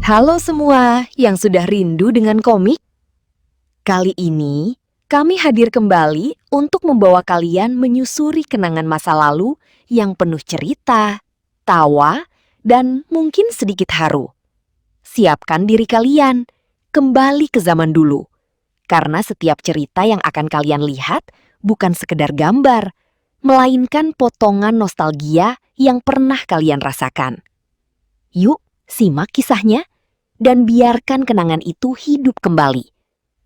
Halo semua yang sudah rindu dengan komik. Kali ini, kami hadir kembali untuk membawa kalian menyusuri kenangan masa lalu yang penuh cerita, tawa, dan mungkin sedikit haru. Siapkan diri kalian kembali ke zaman dulu, karena setiap cerita yang akan kalian lihat bukan sekedar gambar, melainkan potongan nostalgia yang pernah kalian rasakan. Yuk, simak kisahnya dan biarkan kenangan itu hidup kembali.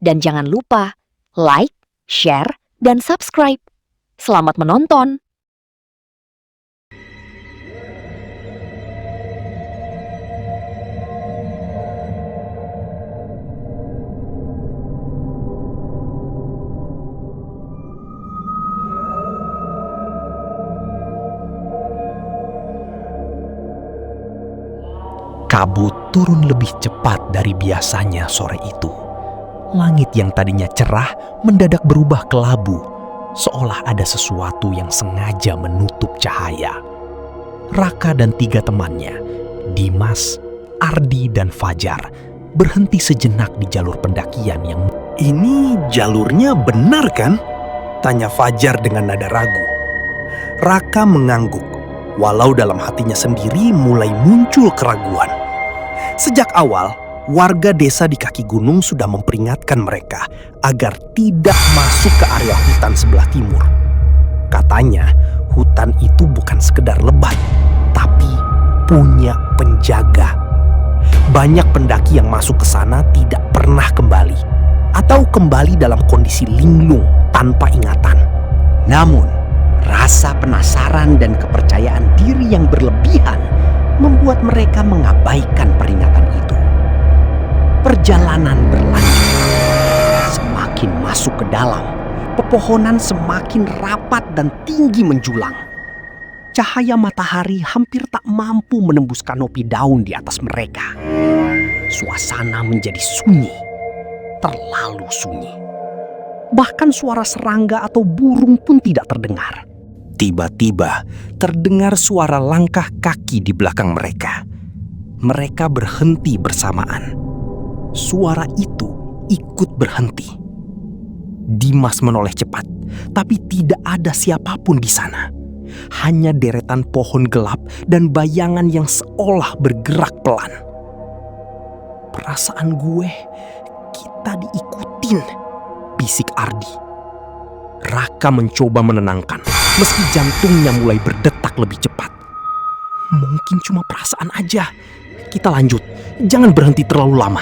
Dan jangan lupa like, share, dan subscribe. Selamat menonton! Kabut turun lebih cepat dari biasanya sore itu. Langit yang tadinya cerah mendadak berubah kelabu, seolah ada sesuatu yang sengaja menutup cahaya. Raka dan 3 temannya, Dimas, Ardi, dan Fajar, berhenti sejenak di jalur pendakian yang... "Ini jalurnya benar kan?" tanya Fajar dengan nada ragu. Raka mengangguk, walau dalam hatinya sendiri mulai muncul keraguan. Sejak awal, warga desa di kaki gunung sudah memperingatkan mereka agar tidak masuk ke area hutan sebelah timur. Katanya, hutan itu bukan sekedar lebat, tapi punya penjaga. Banyak pendaki yang masuk ke sana tidak pernah kembali, atau kembali dalam kondisi linglung tanpa ingatan. Namun, rasa penasaran dan kepercayaan diri yang berlebihan membuat mereka mengabaikan peringatan itu. Perjalanan berlanjut. Semakin masuk ke dalam, pepohonan semakin rapat dan tinggi menjulang. Cahaya matahari hampir tak mampu menembus kanopi daun di atas mereka. Suasana menjadi sunyi, terlalu sunyi. Bahkan suara serangga atau burung pun tidak terdengar. Tiba-tiba terdengar suara langkah kaki di belakang mereka. Mereka berhenti bersamaan. Suara itu ikut berhenti. Dimas menoleh cepat, tapi tidak ada siapapun di sana. Hanya deretan pohon gelap dan bayangan yang seolah bergerak pelan. "Perasaan gue, kita diikutin," bisik Ardi. Raka mencoba menenangkan, meski jantungnya mulai berdetak lebih cepat. "Mungkin cuma perasaan aja. Kita lanjut, jangan berhenti terlalu lama."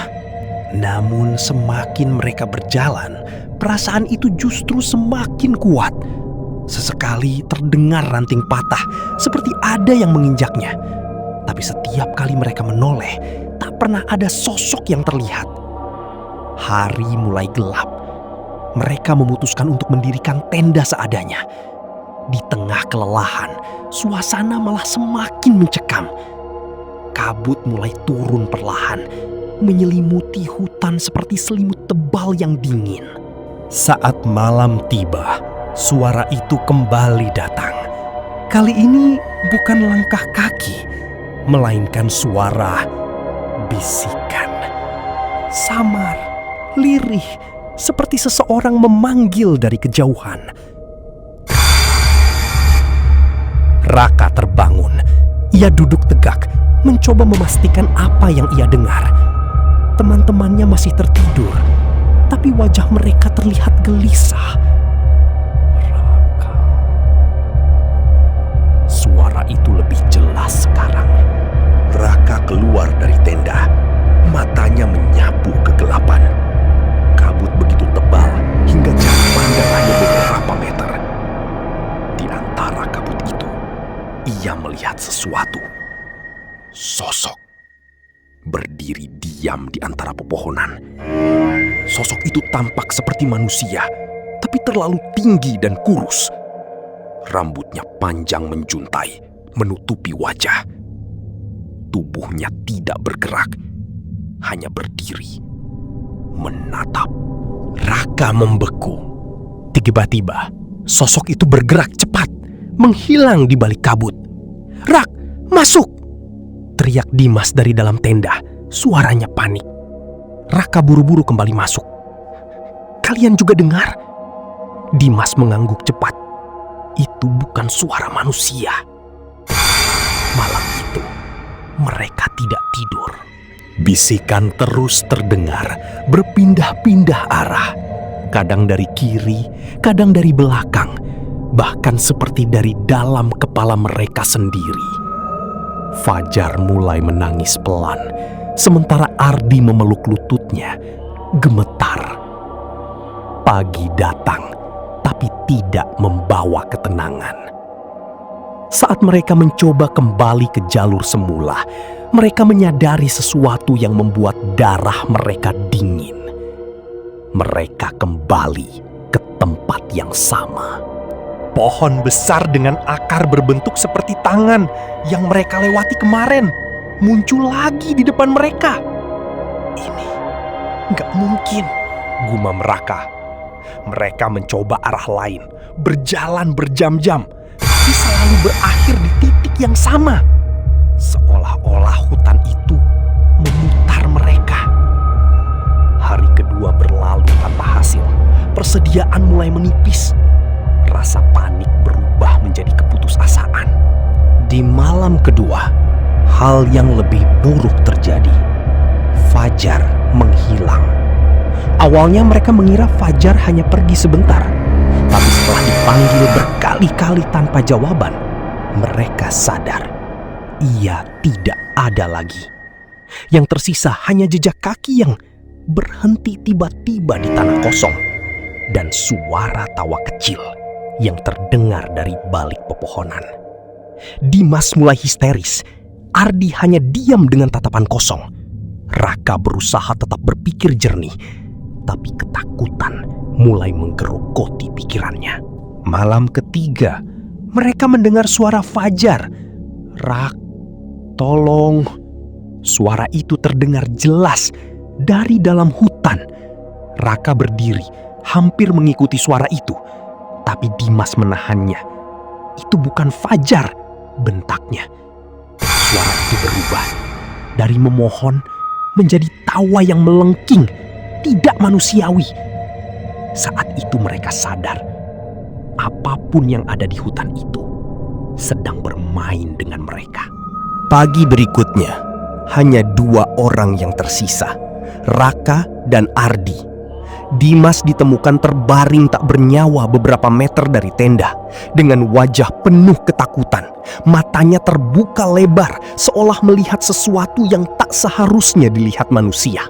Namun semakin mereka berjalan, perasaan itu justru semakin kuat. Sesekali terdengar ranting patah, seperti ada yang menginjaknya. Tapi setiap kali mereka menoleh, tak pernah ada sosok yang terlihat. Hari mulai gelap. Mereka memutuskan untuk mendirikan tenda seadanya. Di tengah kelelahan, suasana malah semakin mencekam. Kabut mulai turun perlahan, menyelimuti hutan seperti selimut tebal yang dingin. Saat malam tiba, suara itu kembali datang. Kali ini bukan langkah kaki, melainkan suara bisikan. Samar, lirih, seperti seseorang memanggil dari kejauhan. Raka terbangun. Ia duduk tegak, mencoba memastikan apa yang ia dengar. Teman-temannya masih tertidur, tapi wajah mereka terlihat gelisah. Raka. Suara itu lebih jelas sekarang. Raka keluar dari tenda, matanya menyapu kegelapan. Kabut begitu tebal hingga jarak pandang hanya beberapa meter. Di antara kabut itu, ia melihat sesuatu. Sosok berdiri diam di antara pepohonan. Sosok itu tampak seperti manusia, tapi terlalu tinggi dan kurus. Rambutnya panjang menjuntai, menutupi wajah. Tubuhnya tidak bergerak, hanya berdiri, menatap. Raka membeku. Tiba-tiba, sosok itu bergerak cepat, menghilang di balik kabut. "Rak, masuk!" teriak Dimas dari dalam tenda. Suaranya panik. Raka buru-buru kembali masuk. "Kalian juga dengar?" Dimas mengangguk cepat. Itu bukan suara manusia. Malam itu, mereka tidak tidur. Bisikan terus terdengar, berpindah-pindah arah. Kadang dari kiri, kadang dari belakang, bahkan seperti dari dalam kepala mereka sendiri. Fajar mulai menangis pelan, sementara Ardi memeluk lututnya, gemetar. Pagi datang, tapi tidak membawa ketenangan. Saat mereka mencoba kembali ke jalur semula, mereka menyadari sesuatu yang membuat darah mereka dingin. Mereka kembali ke tempat yang sama. Pohon besar dengan akar berbentuk seperti tangan yang mereka lewati kemarin muncul lagi di depan mereka. "Ini nggak mungkin," gumam Raka. Mereka mencoba arah lain, berjalan berjam-jam, tapi selalu berakhir di titik yang sama. Seolah-olah hutan itu memutar mereka. Hari kedua berlalu tanpa hasil. Persediaan mulai menipis. Rasa panik berubah menjadi keputusasaan. Di malam kedua, hal yang lebih buruk terjadi. Fajar menghilang. Awalnya mereka mengira Fajar hanya pergi sebentar. Tapi setelah dipanggil berkali-kali tanpa jawaban, mereka sadar ia tidak ada lagi. Yang tersisa hanya jejak kaki yang berhenti tiba-tiba di tanah kosong dan suara tawa kecil yang terdengar dari balik pepohonan. Dimas mulai histeris. Ardi hanya diam dengan tatapan kosong. Raka berusaha tetap berpikir jernih, tapi ketakutan mulai menggerogoti pikirannya. Malam ketiga, mereka mendengar suara Fajar. "Rak, tolong." Suara itu terdengar jelas dari dalam hutan. Raka berdiri, hampir mengikuti suara itu. Tapi Dimas menahannya. "Itu bukan Fajar," bentaknya. Suara itu berubah. Dari memohon menjadi tawa yang melengking, tidak manusiawi. Saat itu mereka sadar, apapun yang ada di hutan itu sedang bermain dengan mereka. Pagi berikutnya, hanya 2 orang yang tersisa, Raka dan Ardi. Dimas ditemukan terbaring tak bernyawa beberapa meter dari tenda, dengan wajah penuh ketakutan. Matanya terbuka lebar, seolah melihat sesuatu yang tak seharusnya dilihat manusia.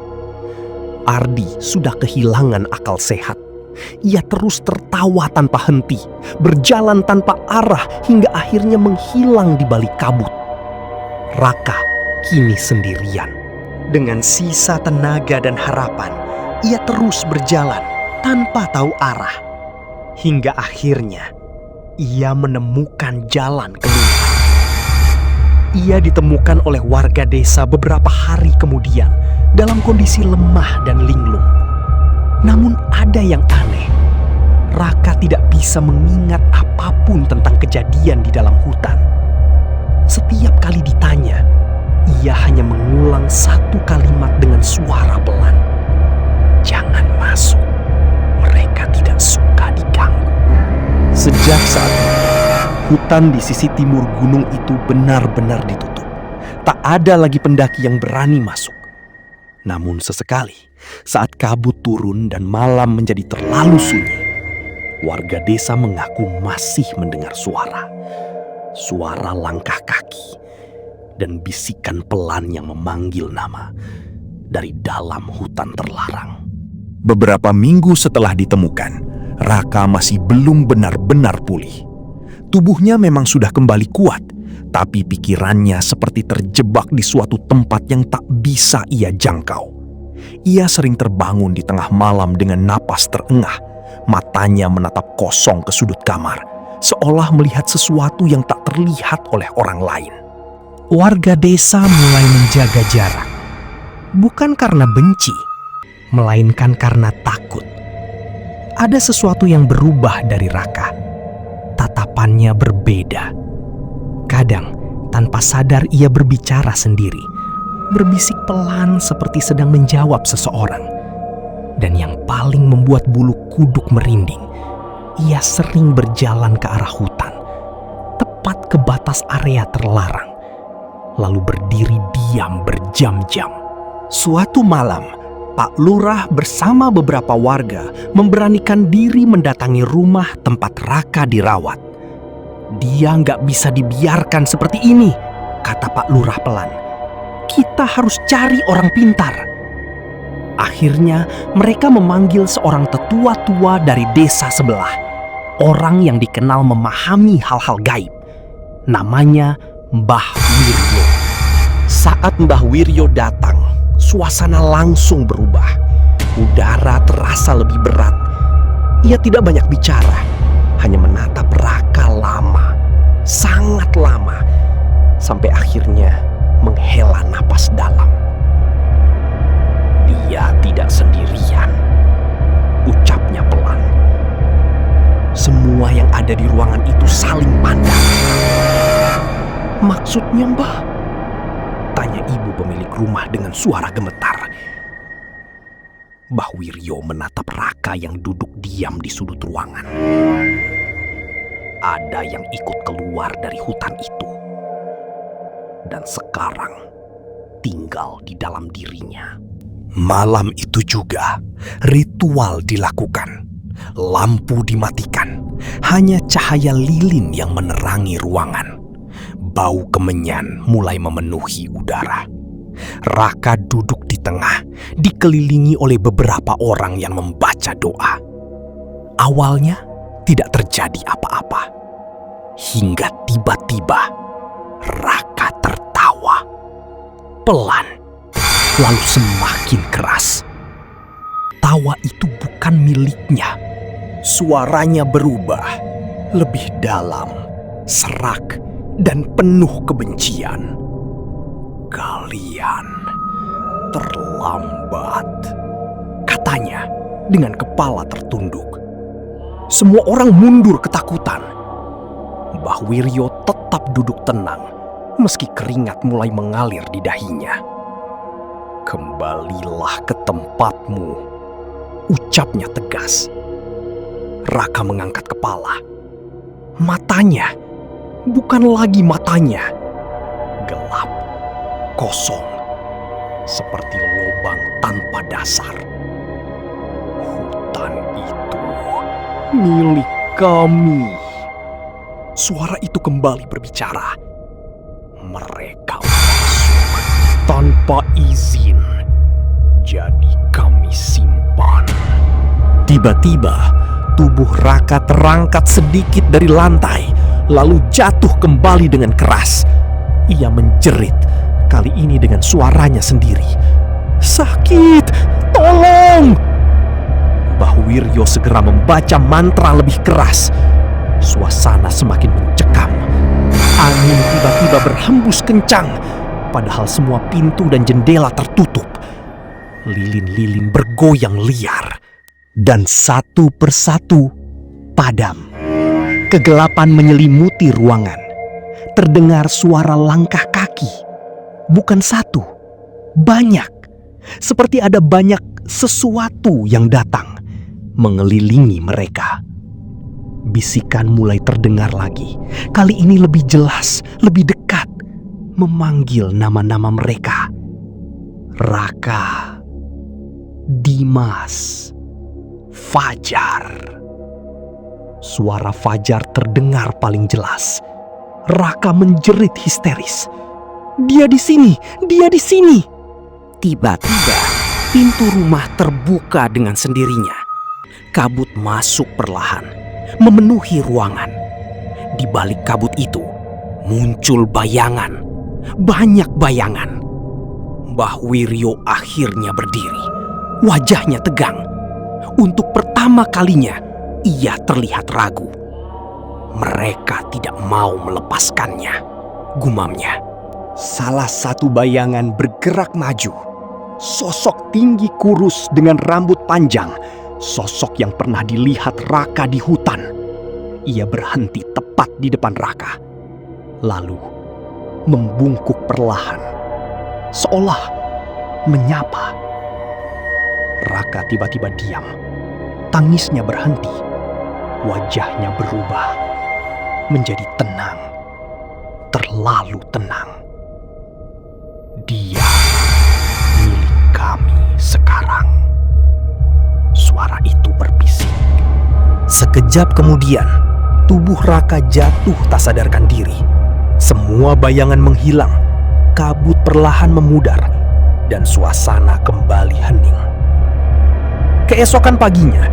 Ardi sudah kehilangan akal sehat. Ia terus tertawa tanpa henti, berjalan tanpa arah hingga akhirnya menghilang di balik kabut. Raka kini sendirian. Dengan sisa tenaga dan harapan, ia terus berjalan tanpa tahu arah. Hingga akhirnya ia menemukan jalan keluar. Ia ditemukan oleh warga desa beberapa hari kemudian dalam kondisi lemah dan linglung. Namun ada yang aneh. Raka tidak bisa mengingat apapun tentang kejadian di dalam hutan. Setiap kali ditanya, ia hanya mengulang satu kalimat dengan suara pelan. "Jangan masuk. Mereka tidak suka diganggu." Sejak saat itu, hutan di sisi timur gunung itu benar-benar ditutup. Tak ada lagi pendaki yang berani masuk. Namun sesekali, saat kabut turun dan malam menjadi terlalu sunyi, warga desa mengaku masih mendengar suara langkah kaki, dan bisikan pelan yang memanggil nama dari dalam hutan terlarang. Beberapa minggu setelah ditemukan, Raka masih belum benar-benar pulih. Tubuhnya memang sudah kembali kuat, tapi pikirannya seperti terjebak di suatu tempat yang tak bisa ia jangkau. Ia sering terbangun di tengah malam dengan napas terengah, matanya menatap kosong ke sudut kamar, seolah melihat sesuatu yang tak terlihat oleh orang lain. Warga desa mulai menjaga jarak, bukan karena benci, melainkan karena takut. Ada sesuatu yang berubah dari Raka. Tatapannya berbeda. Kadang tanpa sadar ia berbicara sendiri, berbisik pelan seperti sedang menjawab seseorang. Dan yang paling membuat bulu kuduk merinding, ia sering berjalan ke arah hutan, tepat ke batas area terlarang, lalu berdiri diam berjam-jam. Suatu malam, Pak Lurah bersama beberapa warga memberanikan diri mendatangi rumah tempat Raka dirawat. "Dia nggak bisa dibiarkan seperti ini," kata Pak Lurah pelan. "Kita harus cari orang pintar." Akhirnya mereka memanggil seorang tetua tua dari desa sebelah, orang yang dikenal memahami hal-hal gaib. Namanya Mbah Wiryo. Saat Mbah Wiryo datang, suasana langsung berubah. Udara terasa lebih berat. Ia tidak banyak bicara, hanya menatap Raka lama, sangat lama, sampai akhirnya menghela napas dalam. "Dia tidak sendirian," ucapnya pelan. Semua yang ada di ruangan itu saling pandang. "Maksudnya, Mbah?" tanya ibu pemilik rumah dengan suara gemetar. Mbah Wiryo menatap Raka yang duduk diam di sudut ruangan. Ada yang ikut keluar dari hutan itu, dan sekarang tinggal di dalam dirinya. Malam itu juga, ritual dilakukan. Lampu dimatikan, hanya cahaya lilin yang menerangi ruangan. Bau kemenyan mulai memenuhi udara. Raka duduk di tengah, dikelilingi oleh beberapa orang yang membaca doa. Awalnya tidak terjadi apa-apa, hingga tiba-tiba Raka tertawa. Pelan, lalu semakin keras. Tawa itu bukan miliknya. Suaranya berubah, lebih dalam, serak, dan penuh kebencian. "Kalian terlambat," katanya dengan kepala tertunduk. Semua orang mundur ketakutan. Mbah Wiryo tetap duduk tenang, meski keringat mulai mengalir di dahinya. "Kembalilah ke tempatmu," ucapnya tegas. Raka mengangkat kepala. Matanya, bukan lagi matanya, gelap, kosong, seperti lubang tanpa dasar. "Hutan itu milik kami." Suara itu kembali berbicara. "Mereka masuk tanpa izin, jadi kami simpan." Tiba-tiba, tubuh Raka terangkat sedikit dari lantai, lalu jatuh kembali dengan keras. Ia menjerit, kali ini dengan suaranya sendiri. "Sakit! Tolong!" Mbah Wiryo segera membaca mantra lebih keras. Suasana semakin mencekam. Angin tiba-tiba berhembus kencang, padahal semua pintu dan jendela tertutup. Lilin-lilin bergoyang liar. Dan satu persatu padam. Kegelapan menyelimuti ruangan. Terdengar suara langkah kaki. Bukan satu, banyak. Seperti ada banyak sesuatu yang datang mengelilingi mereka. Bisikan mulai terdengar lagi. Kali ini lebih jelas, lebih dekat. Memanggil nama-nama mereka. Raka, Dimas, Fajar. Suara Fajar terdengar paling jelas. Raka menjerit histeris. "Dia di sini! Dia di sini!" Tiba-tiba, pintu rumah terbuka dengan sendirinya. Kabut masuk perlahan, memenuhi ruangan. Di balik kabut itu, muncul bayangan. Banyak bayangan. Mbah Wiryo akhirnya berdiri. Wajahnya tegang. Untuk pertama kalinya, ia terlihat ragu. "Mereka tidak mau melepaskannya," gumamnya. Salah satu bayangan bergerak maju. Sosok tinggi kurus dengan rambut panjang. Sosok yang pernah dilihat Raka di hutan. Ia berhenti tepat di depan Raka. Lalu membungkuk perlahan. seolah menyapa. Raka tiba-tiba diam. Tangisnya berhenti. Wajahnya berubah menjadi tenang. Terlalu tenang. Dia milik kami sekarang. Suara itu berbisik. Sekejap kemudian, tubuh Raka jatuh tak sadarkan diri. Semua bayangan menghilang, kabut perlahan memudar, dan suasana kembali hening. Keesokan paginya,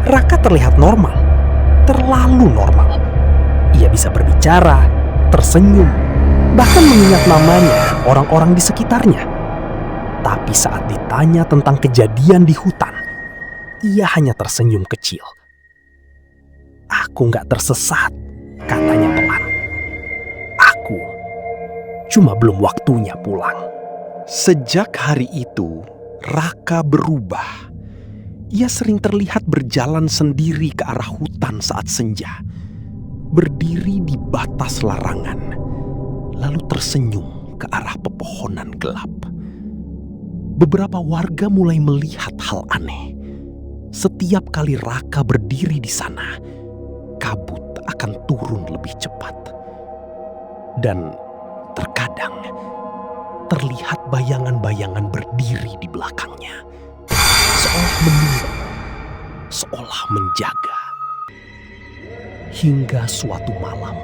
Raka terlihat normal, terlalu normal. Ia bisa berbicara, tersenyum, bahkan mengingat namanya orang-orang di sekitarnya. Tapi saat ditanya tentang kejadian di hutan, ia hanya tersenyum kecil. "Aku nggak tersesat," katanya pelan. "Aku cuma belum waktunya pulang." Sejak hari itu, Raka berubah. Ia sering terlihat berjalan sendiri ke arah hutan saat senja, berdiri di batas larangan, lalu tersenyum ke arah pepohonan gelap. Beberapa warga mulai melihat hal aneh. Setiap kali Raka berdiri di sana, kabut akan turun lebih cepat. Dan terkadang terlihat bayangan-bayangan berdiri di belakangnya, seolah menunggu, seolah menjaga. Hingga suatu malam,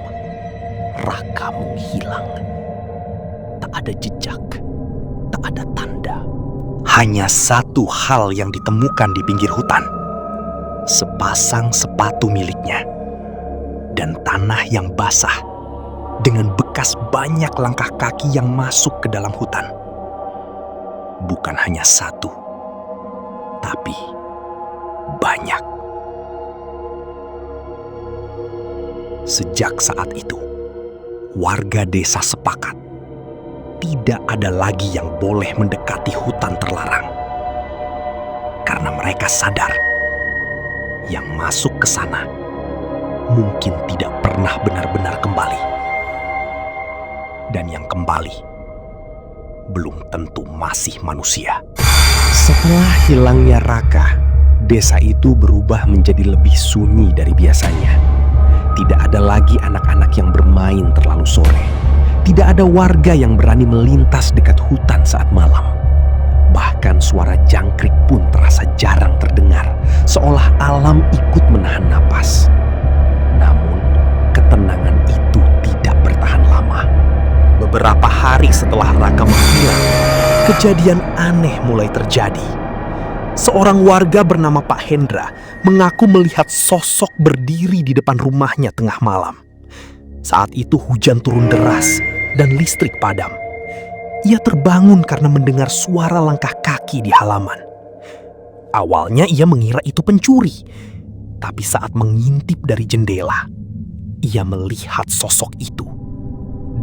Raka menghilang. Tak ada jejak, tak ada tanda. Hanya satu hal yang ditemukan di pinggir hutan. Sepasang sepatu miliknya. Dan tanah yang basah dengan bekas banyak langkah kaki yang masuk ke dalam hutan. Bukan hanya satu, tapi banyak. Sejak saat itu, warga desa sepakat tidak ada lagi yang boleh mendekati hutan terlarang. Karena mereka sadar, yang masuk ke sana mungkin tidak pernah benar-benar kembali. Dan yang kembali belum tentu masih manusia. Setelah hilangnya Raka, desa itu berubah menjadi lebih sunyi dari biasanya. Tidak ada lagi anak-anak yang bermain terlalu sore. Tidak ada warga yang berani melintas dekat hutan saat malam. Bahkan suara jangkrik pun terasa jarang terdengar, seolah alam ikut menahan napas. Namun, ketenangan itu tidak bertahan lama. Beberapa hari setelah Raka menghilang, kejadian aneh mulai terjadi. Seorang warga bernama Pak Hendra mengaku melihat sosok berdiri di depan rumahnya tengah malam. Saat itu hujan turun deras dan listrik padam. Ia terbangun karena mendengar suara langkah kaki di halaman. Awalnya ia mengira itu pencuri, tapi saat mengintip dari jendela, ia melihat sosok itu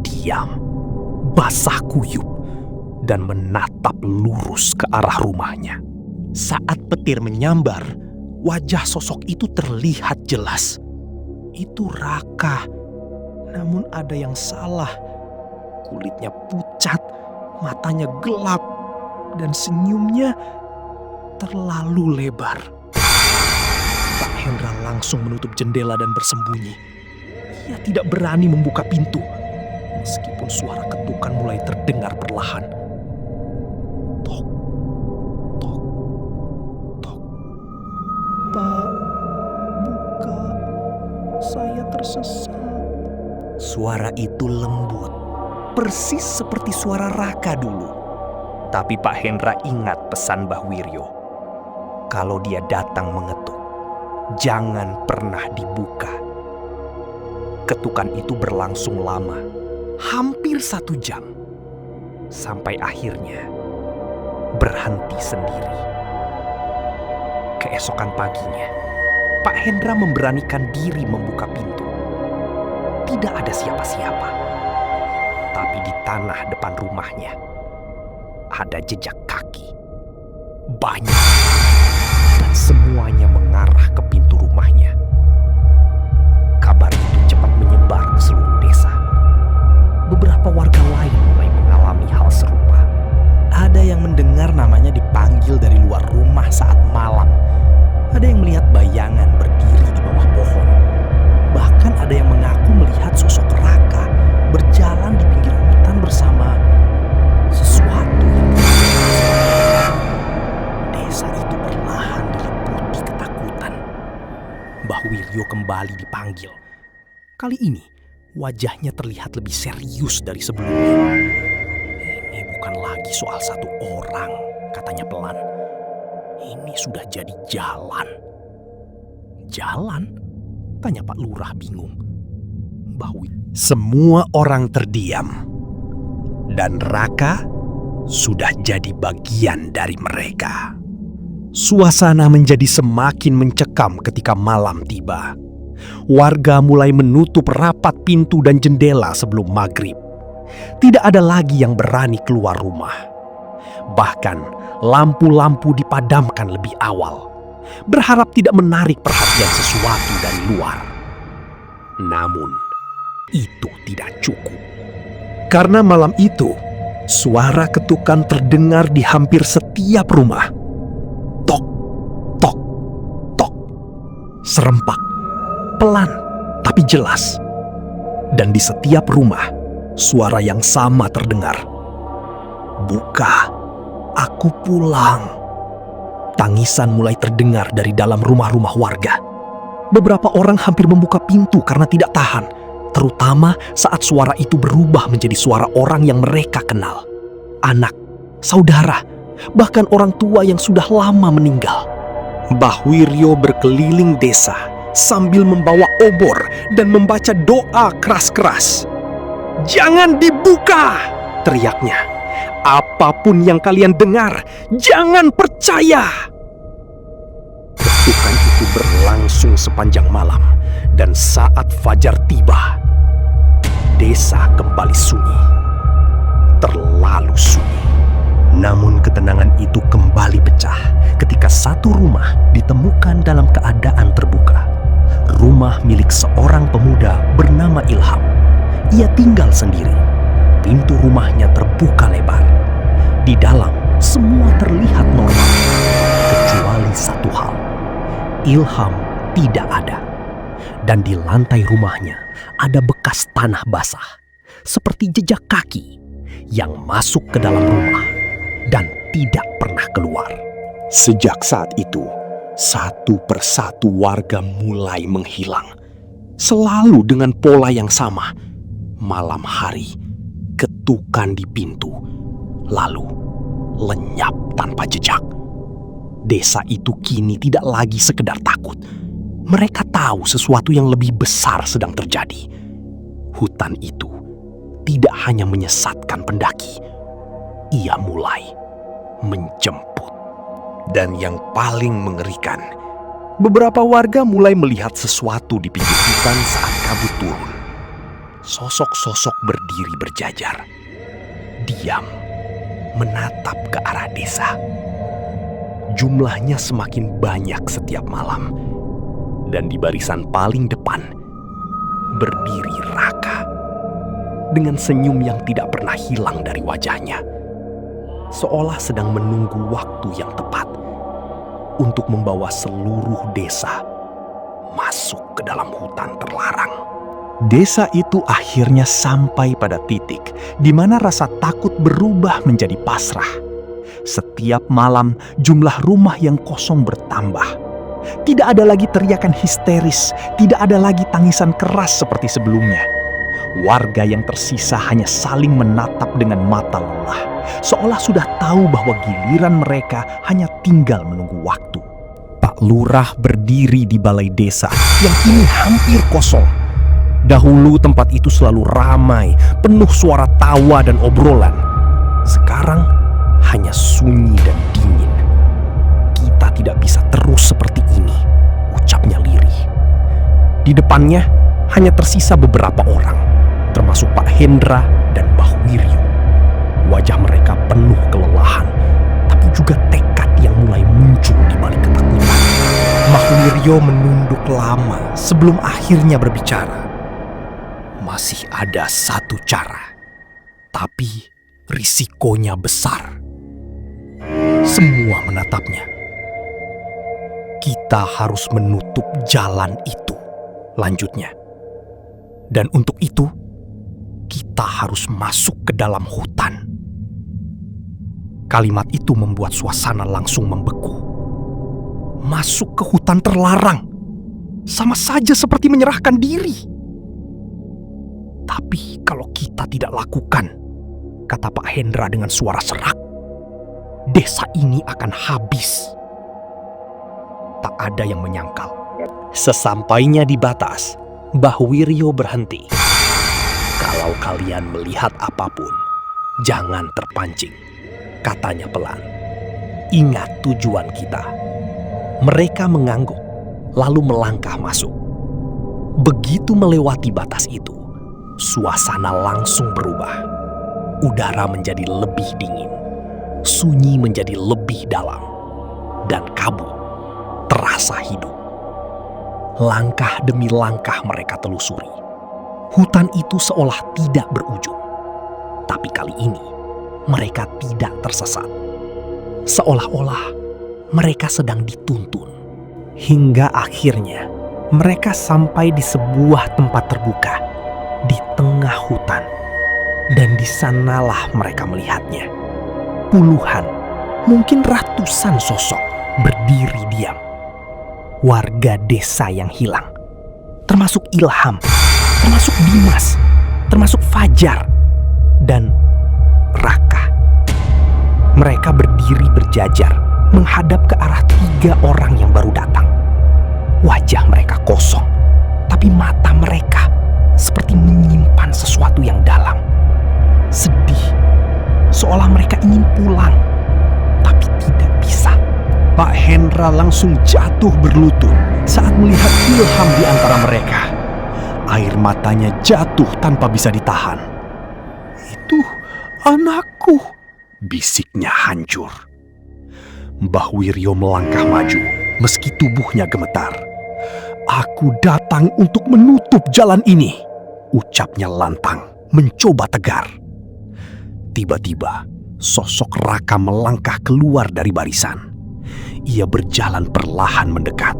diam, basah kuyup, dan menatap lurus ke arah rumahnya. Saat petir menyambar, wajah sosok itu terlihat jelas. Itu Raka, namun ada yang salah. Kulitnya pucat, matanya gelap, dan senyumnya terlalu lebar. Pak Hendra langsung menutup jendela dan bersembunyi. Ia tidak berani membuka pintu, meskipun suara ketukan mulai terdengar perlahan. Tok, tok, tok. Pak, buka, saya tersesat. Suara itu lembut, persis seperti suara Raka dulu. Tapi Pak Hendra ingat pesan Mbah Wiryo. Kalau dia datang mengetuk, jangan pernah dibuka. Ketukan itu berlangsung lama, hampir 1 jam. Sampai akhirnya berhenti sendiri. Keesokan paginya, Pak Hendra memberanikan diri membuka pintu. Tidak ada siapa-siapa. Tapi di tanah depan rumahnya ada jejak kaki. Banyak. Dan semuanya mengarah ke pintu rumahnya. Kabar itu cepat menyebar ke seluruh desa. Beberapa warga lain mulai mengalami hal serupa. yang mendengar namanya dipanggil dari luar rumah saat malam. Ada yang melihat bayangan berdiri di bawah pohon. Bahkan ada yang mengaku melihat sosok Raka berjalan di pinggir hutan bersama sesuatu yang desa itu perlahan diliputi ketakutan. Mbah Wiryo kembali dipanggil. Kali ini wajahnya terlihat lebih serius dari sebelumnya. Ini bukan lagi soal satu orang, katanya pelan. Ini sudah jadi jalan. Jalan? Tanya Pak Lurah bingung. Mbah Wiryo. Semua orang terdiam. Dan Raka sudah jadi bagian dari mereka. Suasana menjadi semakin mencekam ketika malam tiba. Warga mulai menutup rapat pintu dan jendela sebelum maghrib. Tidak ada lagi yang berani keluar rumah. Bahkan lampu-lampu dipadamkan lebih awal, berharap tidak menarik perhatian sesuatu dari luar. Namun, itu tidak cukup. Karena malam itu, suara ketukan terdengar di hampir setiap rumah. Tok, tok, tok. Serempak, pelan tapi jelas. Dan di setiap rumah, suara yang sama terdengar. Buka, aku pulang. Tangisan mulai terdengar dari dalam rumah-rumah warga. Beberapa orang hampir membuka pintu karena tidak tahan, terutama saat suara itu berubah menjadi suara orang yang mereka kenal. Anak, saudara, bahkan orang tua yang sudah lama meninggal. Mbah Wiryo berkeliling desa sambil membawa obor dan membaca doa keras-keras. "Jangan dibuka!" teriaknya. "Apapun yang kalian dengar, jangan percaya!" Ketukan itu berlangsung sepanjang malam, dan saat fajar tiba, desa kembali sunyi. Terlalu sunyi. Namun ketenangan itu kembali pecah ketika satu rumah ditemukan dalam keadaan terbuka. Rumah milik seorang pemuda bernama Ilham. Ia tinggal sendiri. Pintu rumahnya terbuka lebar. Di dalam semua terlihat normal, kecuali satu hal. Ilham tidak ada. Dan di lantai rumahnya ada bekas tanah basah, seperti jejak kaki yang masuk ke dalam rumah dan tidak pernah keluar. Sejak saat itu, satu persatu warga mulai menghilang. Selalu dengan pola yang sama. Malam hari, ketukan di pintu, lalu lenyap tanpa jejak. Desa itu kini tidak lagi sekedar takut. Mereka tahu sesuatu yang lebih besar sedang terjadi. Hutan itu tidak hanya menyesatkan pendaki, ia mulai menjemput. Dan yang paling mengerikan, beberapa warga mulai melihat sesuatu di pinggir hutan saat kabut turun. Sosok-sosok berdiri berjajar, diam, menatap ke arah desa. Jumlahnya semakin banyak setiap malam. Dan di barisan paling depan, berdiri Raka. Dengan senyum yang tidak pernah hilang dari wajahnya. Seolah sedang menunggu waktu yang tepat untuk membawa seluruh desa masuk ke dalam hutan terlarang. Desa itu akhirnya sampai pada titik di mana rasa takut berubah menjadi pasrah. Setiap malam jumlah rumah yang kosong bertambah. Tidak ada lagi teriakan histeris, tidak ada lagi tangisan keras seperti sebelumnya. Warga yang tersisa hanya saling menatap dengan mata lelah, seolah sudah tahu bahwa giliran mereka hanya tinggal menunggu waktu. Pak Lurah berdiri di balai desa yang kini hampir kosong. Dahulu tempat itu selalu ramai, penuh suara tawa dan obrolan. Sekarang hanya sunyi dan dingin. Kita tidak bisa terus seperti ini, ucapnya lirih. Di depannya hanya tersisa beberapa orang, termasuk Pak Hendra dan Mbah Wiryo. Wajah mereka penuh kelelahan, tapi juga tekad yang mulai muncul di balik ketakutan. Mbah Wiryo menunduk lama sebelum akhirnya berbicara. Masih ada satu cara, tapi risikonya besar. Semua menatapnya. Kita harus menutup jalan itu, lanjutnya. Dan untuk itu, kita harus masuk ke dalam hutan. Kalimat itu membuat suasana langsung membeku. Masuk ke hutan terlarang, sama saja seperti menyerahkan diri. Tapi kalau kita tidak lakukan, kata Pak Hendra dengan suara serak, desa ini akan habis. Tak ada yang menyangkal. Sesampainya di batas, Mbah Wiryo berhenti. Kalau kalian melihat apapun, jangan terpancing, katanya pelan. Ingat tujuan kita. Mereka mengangguk, lalu melangkah masuk. Begitu melewati batas itu, suasana langsung berubah. Udara menjadi lebih dingin, sunyi menjadi lebih dalam, dan kabut terasa hidup. Langkah demi langkah mereka telusuri. Hutan itu seolah tidak berujung. Tapi kali ini, mereka tidak tersesat. Seolah-olah mereka sedang dituntun. Hingga akhirnya, mereka sampai di sebuah tempat terbuka di tengah hutan. Dan di sanalah mereka melihatnya. Puluhan, mungkin ratusan sosok berdiri diam. Warga desa yang hilang, termasuk Ilham, termasuk Dimas, termasuk Fajar, dan Raka. Mereka berdiri berjajar menghadap ke arah 3 orang yang baru datang. Wajah mereka kosong, tapi mata mereka seperti menyimpan sesuatu yang dalam. Sedih, seolah mereka ingin pulang, tapi tidak bisa. Pak Hendra langsung jatuh berlutut saat melihat Ilham di antara mereka. Air matanya jatuh tanpa bisa ditahan. "Itu anakku," bisiknya hancur. Mbah Wiryo melangkah maju meski tubuhnya gemetar. "Aku datang untuk menutup jalan ini," ucapnya lantang, mencoba tegar. Tiba-tiba, sosok Raka melangkah keluar dari barisan. Ia berjalan perlahan mendekat.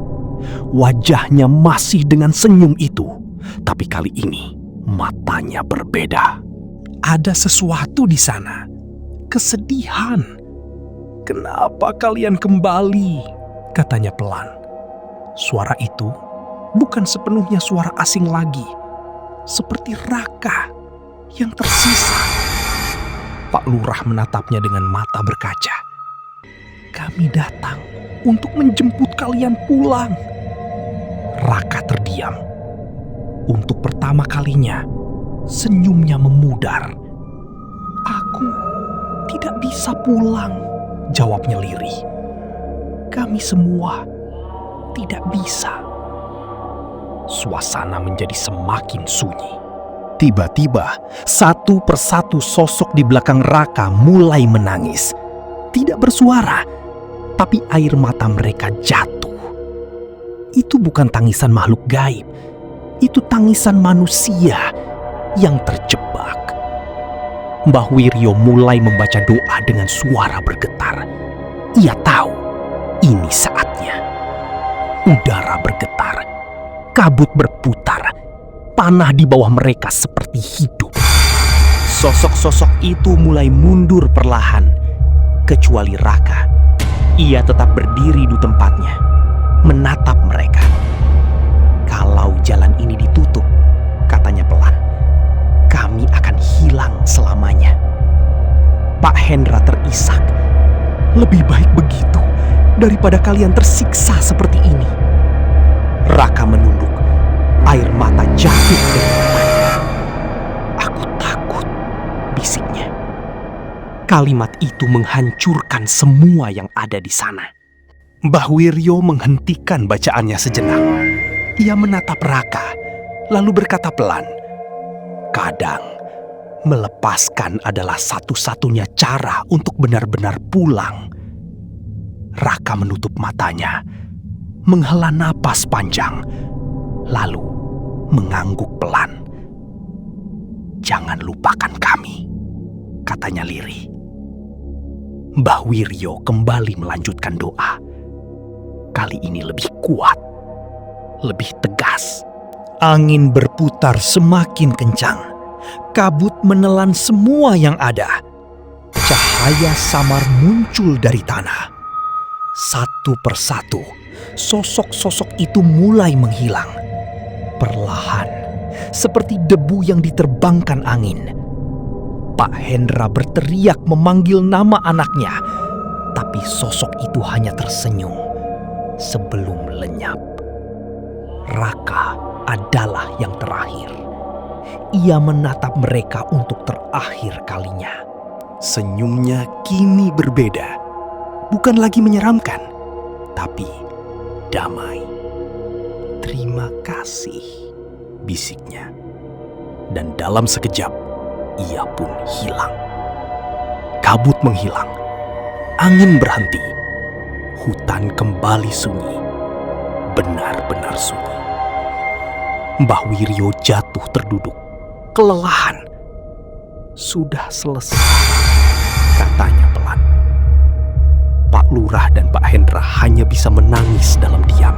Wajahnya masih dengan senyum itu, tapi kali ini matanya berbeda. Ada sesuatu di sana. Kesedihan. "Kenapa kalian kembali?" katanya pelan. Suara itu bukan sepenuhnya suara asing lagi. Seperti Raka yang tersisa. Pak Lurah menatapnya dengan mata berkaca. "Kami datang untuk menjemput kalian pulang." Raka terdiam. Untuk pertama kalinya, senyumnya memudar. "Aku tidak bisa pulang," jawabnya lirih. "Kami semua tidak bisa." Suasana menjadi semakin sunyi. Tiba-tiba, satu persatu sosok di belakang Raka mulai menangis. Tidak bersuara, tapi air mata mereka jatuh. Itu bukan tangisan makhluk gaib. Itu tangisan manusia yang terjebak. Mbah Wiryo mulai membaca doa dengan suara bergetar. Ia tahu ini saatnya. Udara bergetar, kabut berputar, panah di bawah mereka seperti hidup. Sosok-sosok itu mulai mundur perlahan, kecuali Raka. Ia tetap berdiri di tempatnya, menatap mereka. "Kalau jalan ini ditutup," katanya pelan, "kami akan hilang selamanya." Pak Hendra terisak. "Lebih baik begitu daripada kalian tersiksa seperti ini." Raka menunduk, air mata jatuh dari matanya. "Aku takut," bisiknya. Kalimat itu menghancurkan semua yang ada di sana. Mbah Wiryo menghentikan bacaannya sejenak. Ia menatap Raka, lalu berkata pelan, "Kadang, melepaskan adalah satu-satunya cara untuk benar-benar pulang." Raka menutup matanya, menghela napas panjang, lalu mengangguk pelan. "Jangan lupakan kami," katanya lirih. Mbah Wiryo kembali melanjutkan doa. Kali ini lebih kuat, lebih tegas. Angin berputar semakin kencang. Kabut menelan semua yang ada. Cahaya samar muncul dari tanah. Satu persatu, sosok-sosok itu mulai menghilang. Perlahan, seperti debu yang diterbangkan angin. Pak Hendra berteriak memanggil nama anaknya, tapi sosok itu hanya tersenyum sebelum lenyap. Raka adalah yang terakhir. Ia menatap mereka untuk terakhir kalinya. Senyumnya kini berbeda. Bukan lagi menyeramkan, tapi damai. "Terima kasih," bisiknya. Dan dalam sekejap, ia pun hilang. Kabut menghilang. Angin berhenti. Hutan kembali sunyi. Benar-benar sunyi. Mbah Wiryo jatuh terduduk, kelelahan. "Sudah selesai," katanya pelan. Pak Lurah dan Pak Hendra hanya bisa menangis dalam diam.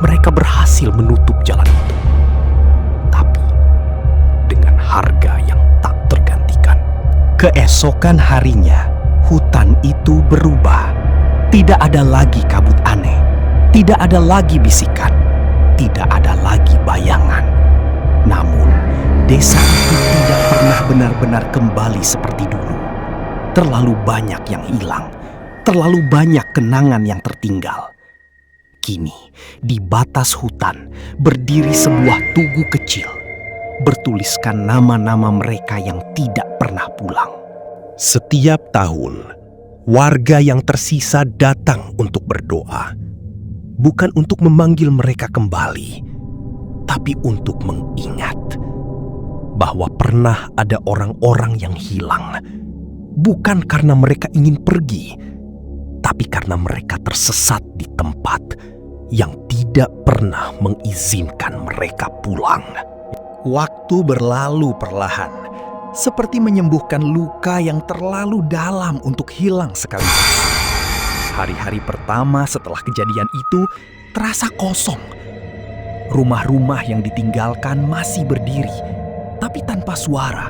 Mereka berhasil menutup jalan itu, tapi dengan harga yang tak tergantikan. Keesokan harinya, hutan itu berubah. Tidak ada lagi kabut aneh, tidak ada lagi bisikan, tidak ada lagi bayangan. Namun, desa itu tidak pernah benar-benar kembali seperti dulu. Terlalu banyak yang hilang, terlalu banyak kenangan yang tertinggal. Kini, di batas hutan, berdiri sebuah tugu kecil, bertuliskan nama-nama mereka yang tidak pernah pulang. Setiap tahun, warga yang tersisa datang untuk berdoa. Bukan untuk memanggil mereka kembali, tapi untuk mengingat bahwa pernah ada orang-orang yang hilang. Bukan karena mereka ingin pergi, tapi karena mereka tersesat di tempat yang tidak pernah mengizinkan mereka pulang. Waktu berlalu perlahan, seperti menyembuhkan luka yang terlalu dalam untuk hilang sekaligus. Hari-hari pertama setelah kejadian itu terasa kosong. Rumah-rumah yang ditinggalkan masih berdiri, tapi tanpa suara,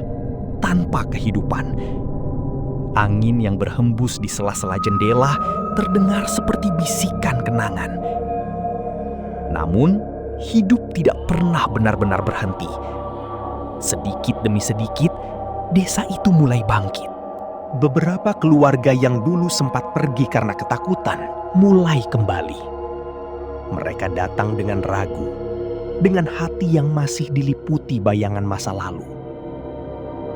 tanpa kehidupan. Angin yang berhembus di sela-sela jendela terdengar seperti bisikan kenangan. Namun, hidup tidak pernah benar-benar berhenti. Sedikit demi sedikit, desa itu mulai bangkit. Beberapa keluarga yang dulu sempat pergi karena ketakutan mulai kembali. Mereka datang dengan ragu, dengan hati yang masih diliputi bayangan masa lalu.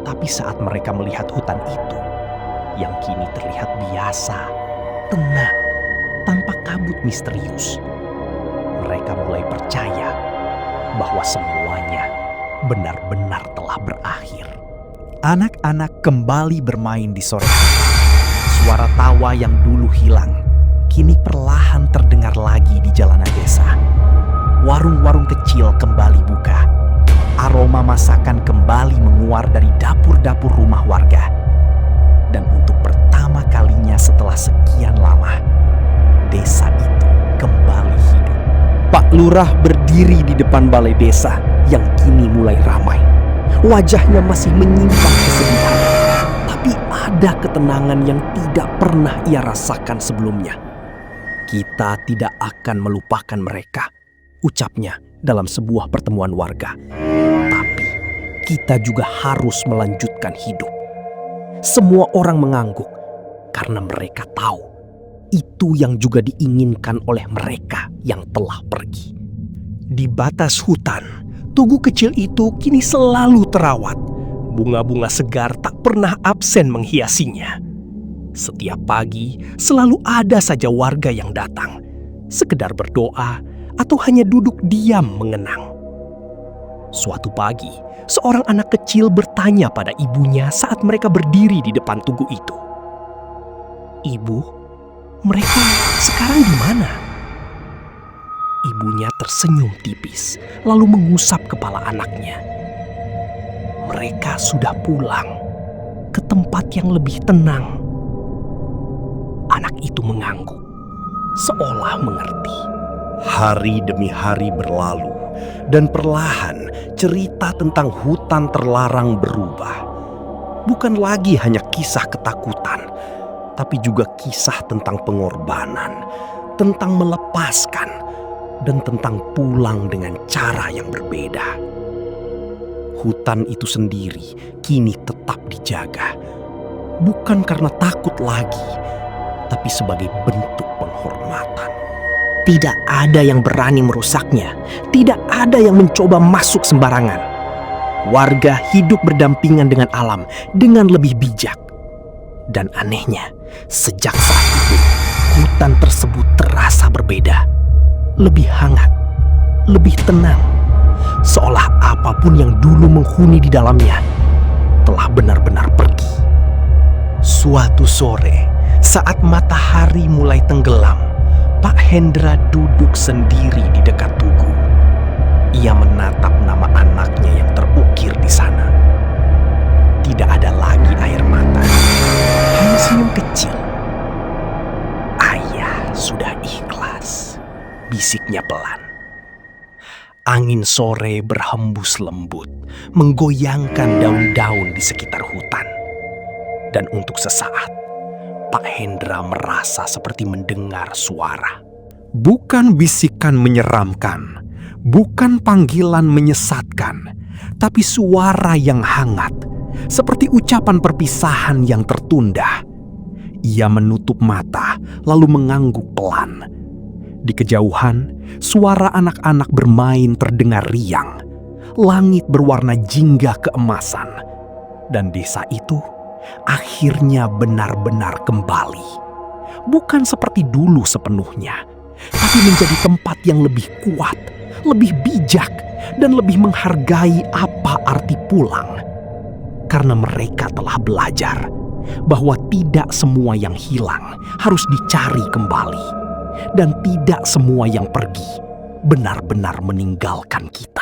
Tapi saat mereka melihat hutan itu, yang kini terlihat biasa, tenang, tanpa kabut misterius, mereka mulai percaya bahwa semuanya benar-benar telah berakhir. Anak-anak kembali bermain di sore hari. Suara tawa yang dulu hilang, kini perlahan terdengar lagi di jalanan desa. Warung-warung kecil kembali buka. Aroma masakan kembali menguar dari dapur-dapur rumah warga. Dan untuk pertama kalinya setelah sekian lama, desa itu kembali hidup. Pak Lurah berdiri di depan balai desa yang kini mulai ramai. Wajahnya masih menyimpan kesedihan, tapi ada ketenangan yang tidak pernah ia rasakan sebelumnya. "Kita tidak akan melupakan mereka," ucapnya dalam sebuah pertemuan warga. "Tapi kita juga harus melanjutkan hidup." Semua orang mengangguk karena mereka tahu itu yang juga diinginkan oleh mereka yang telah pergi. Di batas hutan, tugu kecil itu kini selalu terawat. Bunga-bunga segar tak pernah absen menghiasinya. Setiap pagi selalu ada saja warga yang datang, sekedar berdoa atau hanya duduk diam mengenang. Suatu pagi, seorang anak kecil bertanya pada ibunya saat mereka berdiri di depan tugu itu. "Ibu, mereka sekarang di mana?" Ibunya tersenyum tipis, lalu mengusap kepala anaknya. "Mereka sudah pulang ke tempat yang lebih tenang, anak itu mengangguk, seolah mengerti. Hari demi hari berlalu, dan perlahan cerita tentang hutan terlarang berubah. Bukan lagi hanya kisah ketakutan, tapi juga kisah tentang pengorbanan, tentang melepaskan, dan tentang pulang dengan cara yang berbeda. Hutan itu sendiri kini tetap dijaga, bukan karena takut lagi, tapi sebagai bentuk penghormatan. Tidak ada yang berani merusaknya, tidak ada yang mencoba masuk sembarangan. Warga hidup berdampingan dengan alam dengan lebih bijak. Dan anehnya, sejak saat itu, hutan tersebut terasa berbeda. Lebih hangat, lebih tenang. Seolah apapun yang dulu menghuni di dalamnya telah benar-benar pergi. Suatu sore, saat matahari mulai tenggelam, Pak Hendra duduk sendiri di dekat tugu. Ia menatap nama anaknya yang terukir di sana. Tidak ada lagi air mata, hanya senyum kecil. Ayah sudah ikhlas, bisiknya pelan. Angin sore berhembus lembut, menggoyangkan daun-daun di sekitar hutan. Dan untuk sesaat, Pak Hendra merasa seperti mendengar suara. Bukan bisikan menyeramkan, bukan panggilan menyesatkan, tapi suara yang hangat, seperti ucapan perpisahan yang tertunda. Ia menutup mata, lalu mengangguk pelan. Di kejauhan, suara anak-anak bermain terdengar riang. Langit berwarna jingga keemasan, dan desa itu akhirnya benar-benar kembali. Bukan seperti dulu sepenuhnya, tapi menjadi tempat yang lebih kuat, lebih bijak, dan lebih menghargai apa arti pulang. Karena mereka telah belajar bahwa tidak semua yang hilang harus dicari kembali, dan tidak semua yang pergi benar-benar meninggalkan kita.